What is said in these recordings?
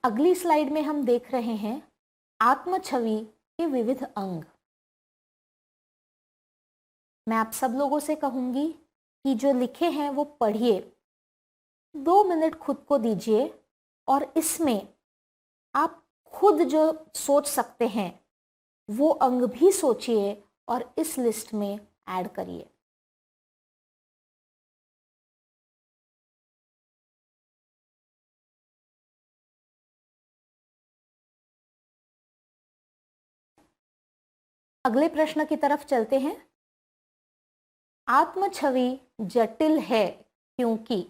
अगली स्लाइड में हम देख रहे हैं आत्म छवि के विविध अंग। मैं आप सब लोगों से कहूंगी कि जो लिखे हैं वो पढ़िए, 2 मिनट खुद को दीजिए और इसमें आप खुद जो सोच सकते हैं वो अंग भी सोचिए और इस लिस्ट में ऐड करिए। अगले प्रश्न की तरफ चलते हैं। आत्म छवि जटिल है क्योंकि।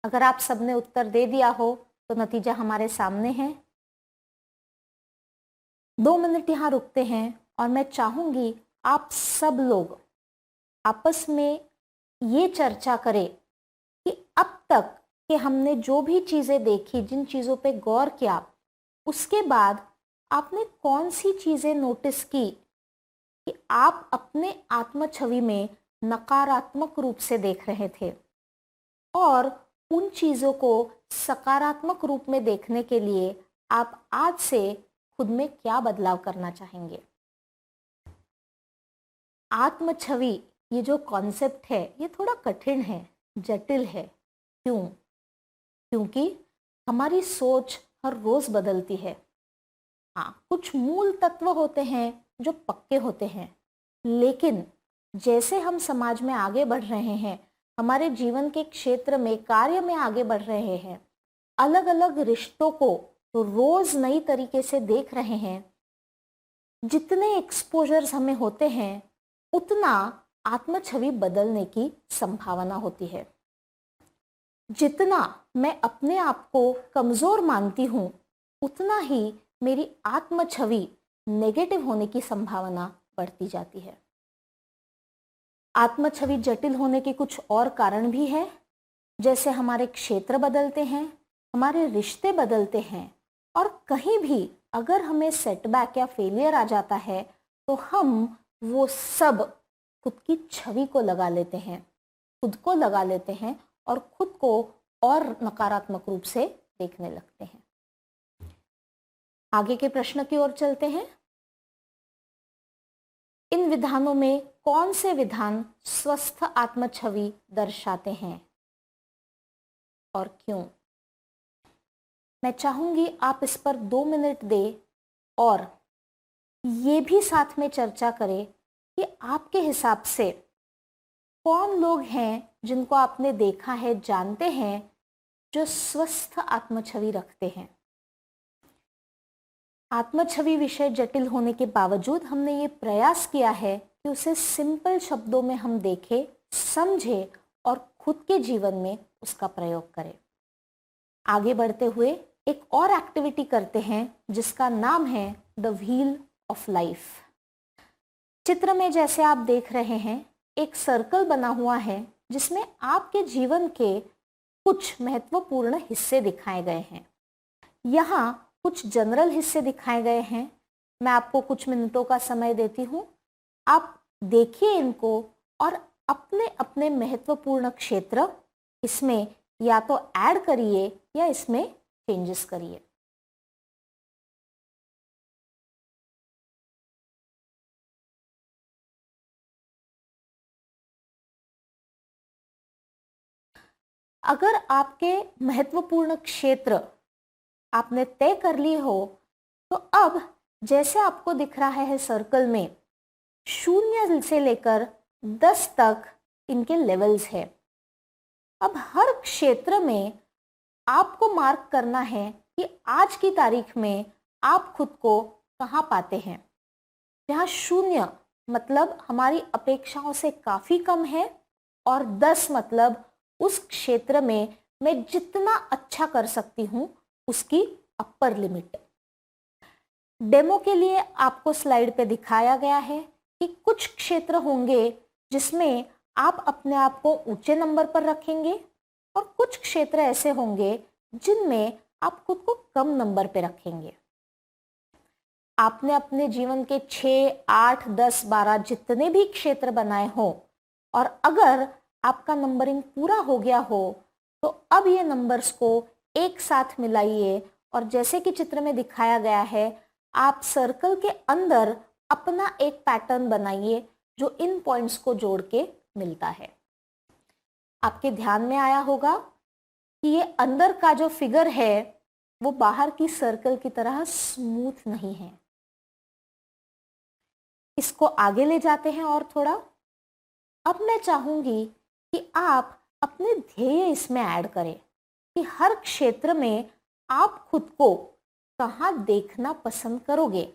अगर आप सबने उत्तर दे दिया हो तो नतीजा हमारे सामने है। 2 मिनट यहाँ रुकते हैं और मैं चाहूंगी आप सब लोग आपस में ये चर्चा करें कि अब तक कि हमने जो भी चीजें देखी, जिन चीजों पे गौर किया, उसके बाद आपने कौन सी चीजें नोटिस की कि आप अपने आत्म छवि में नकारात्मक रूप से देख रहे थे और उन चीजों को सकारात्मक रूप में देखने के लिए आप आज से खुद में क्या बदलाव करना चाहेंगे। आत्म छवि ये जो कॉन्सेप्ट है ये थोड़ा कठिन है, जटिल है। क्यों? क्योंकि हमारी सोच हर रोज बदलती है। हाँ, कुछ मूल तत्व होते हैं जो पक्के होते हैं, लेकिन जैसे हम समाज में आगे बढ़ रहे हैं, हमारे जीवन के क्षेत्र में, कार्य में आगे बढ़ रहे हैं, अलग अलग रिश्तों को तो रोज नई तरीके से देख रहे हैं, जितने एक्सपोजर्स हमें होते हैं उतना आत्म छवि बदलने की संभावना होती है। जितना मैं अपने आप को कमजोर मानती हूं उतना ही मेरी आत्म छवि नेगेटिव होने की संभावना बढ़ती जाती है। आत्म छवि जटिल होने के कुछ और कारण भी है, जैसे हमारे क्षेत्र बदलते हैं, हमारे रिश्ते बदलते हैं और कहीं भी अगर हमें सेटबैक या फेलियर आ जाता है तो हम वो सब खुद की छवि को लगा लेते हैं, खुद को लगा लेते हैं और खुद को और नकारात्मक रूप से देखने लगते हैं। आगे के प्रश्न की ओर चलते हैं। इन विधानों में कौन से विधान स्वस्थ आत्म छवि दर्शाते हैं और क्यों? मैं चाहूंगी आप इस पर 2 मिनट दें और ये भी साथ में चर्चा करें कि आपके हिसाब से कौन लोग हैं जिनको आपने देखा है, जानते हैं, जो स्वस्थ आत्म छवि रखते हैं। आत्म छवि विषय जटिल होने के बावजूद हमने ये प्रयास किया है कि उसे सिंपल शब्दों में हम देखें, समझें और खुद के जीवन में उसका प्रयोग करें। आगे बढ़ते हुए एक और एक्टिविटी करते हैं जिसका नाम है द व्हील ऑफ लाइफ। चित्र में जैसे आप देख रहे हैं एक सर्कल बना हुआ है जिसमें आपके जीवन के कुछ महत्वपूर्ण हिस्से दिखाए गए हैं। यहाँ कुछ जनरल हिस्से दिखाए गए हैं। मैं आपको कुछ मिनटों का समय देती हूँ, आप देखिए इनको और अपने अपने महत्वपूर्ण क्षेत्र इसमें या तो ऐड करिए या इसमें चेंजेस करिए। अगर आपके महत्वपूर्ण क्षेत्र आपने तय कर लिए हो तो अब जैसे आपको दिख रहा है सर्कल में 0 से लेकर 10 तक इनके लेवल्स है। अब हर क्षेत्र में आपको मार्क करना है कि आज की तारीख में आप खुद को कहाँ पाते हैं। जहाँ 0 मतलब हमारी अपेक्षाओं से काफी कम है और 10 मतलब उस क्षेत्र में मैं जितना अच्छा कर सकती हूँ उसकी अपर लिमिट। डेमो के लिए आपको स्लाइड पे दिखाया गया है कि कुछ क्षेत्र होंगे जिसमें आप अपने आप को ऊंचे नंबर पर रखेंगे और कुछ क्षेत्र ऐसे होंगे जिनमें आप खुद को कम नंबर पे रखेंगे। आपने अपने जीवन के 6, 8, 10, 12 जितने भी क्षेत्र बनाए हो और अगर आपका नंबरिंग पूरा हो गया हो तो अब ये नंबर्स को एक साथ मिलाइए और जैसे कि चित्र में दिखाया गया है आप सर्कल के अंदर अपना एक पैटर्न बनाइए जो इन पॉइंट्स को जोड़ के मिलता है। आपके ध्यान में आया होगा कि ये अंदर का जो फिगर है वो बाहर की सर्कल की तरह स्मूथ नहीं है। इसको आगे ले जाते हैं और थोड़ा। अब मैं चाहूंगी कि आप अपने ध्येय इसमें ऐड करें कि हर क्षेत्र में आप खुद को कहाँ देखना पसंद करोगे।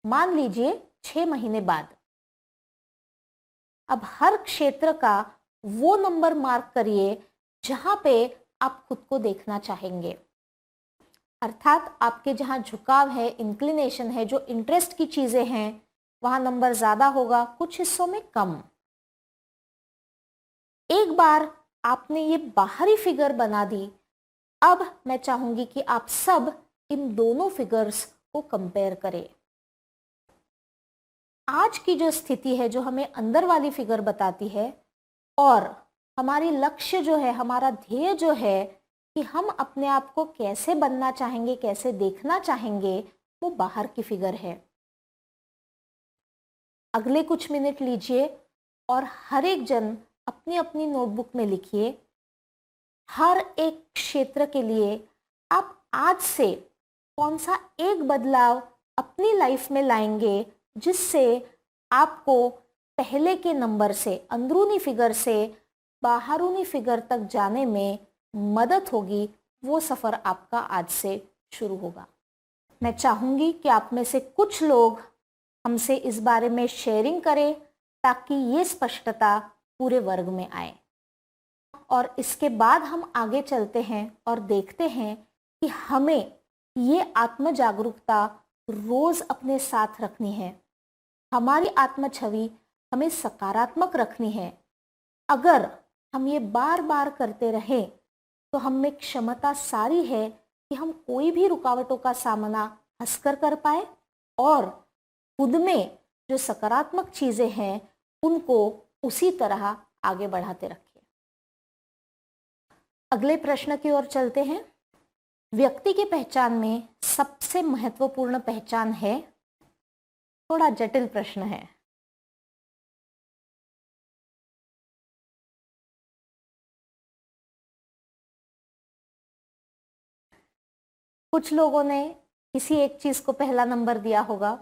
मान लीजिए 6 महीने बाद अब हर क्षेत्र का वो नंबर मार्क करिए जहां पे आप खुद को देखना चाहेंगे। अर्थात आपके जहां झुकाव है, इंक्लिनेशन है, जो इंटरेस्ट की चीजें हैं वहां नंबर ज्यादा होगा, कुछ हिस्सों में कम। एक बार आपने ये बाहरी फिगर बना दी, अब मैं चाहूंगी कि आप सब इन दोनों फिगर्स को कंपेयर करें। आज की जो स्थिति है जो हमें अंदर वाली फिगर बताती है और हमारी लक्ष्य जो है, हमारा ध्येय जो है कि हम अपने आप को कैसे बनना चाहेंगे, कैसे देखना चाहेंगे, वो बाहर की फिगर है। अगले कुछ मिनट लीजिए और हर एक जन अपनी अपनी नोटबुक में लिखिए हर एक क्षेत्र के लिए आप आज से कौन सा एक बदलाव अपनी लाइफ में लाएंगे जिससे आपको पहले के नंबर से, अंदरूनी फिगर से बाहरूनी फिगर तक जाने में मदद होगी। वो सफ़र आपका आज से शुरू होगा। मैं चाहूँगी कि आप में से कुछ लोग हमसे इस बारे में शेयरिंग करें ताकि ये स्पष्टता पूरे वर्ग में आए। और इसके बाद हम आगे चलते हैं और देखते हैं कि हमें ये आत्म जागरूकता रोज अपने साथ रखनी है। हमारी आत्म छवि हमें सकारात्मक रखनी है। अगर हम ये बार बार करते रहें तो हम में क्षमता सारी है कि हम कोई भी रुकावटों का सामना हंसकर कर पाए और खुद में जो सकारात्मक चीजें हैं उनको उसी तरह आगे बढ़ाते रखें। अगले प्रश्न की ओर चलते हैं। व्यक्ति की पहचान में सबसे महत्वपूर्ण पहचान है, थोड़ा जटिल प्रश्न है। कुछ लोगों ने किसी एक चीज को पहला नंबर दिया होगा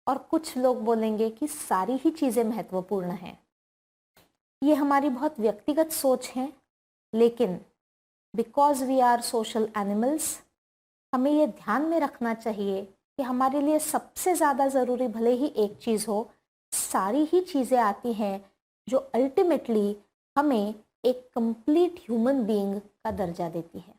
और कुछ लोग बोलेंगे कि सारी ही चीजें महत्वपूर्ण हैं। ये हमारी बहुत व्यक्तिगत सोच है, लेकिन because we are social animals हमें ये ध्यान में रखना चाहिए कि हमारे लिए सबसे ज़्यादा ज़रूरी भले ही एक चीज़ हो, सारी ही चीज़ें आती हैं जो अल्टीमेटली हमें एक कंप्लीट ह्यूमन बीइंग का दर्जा देती है।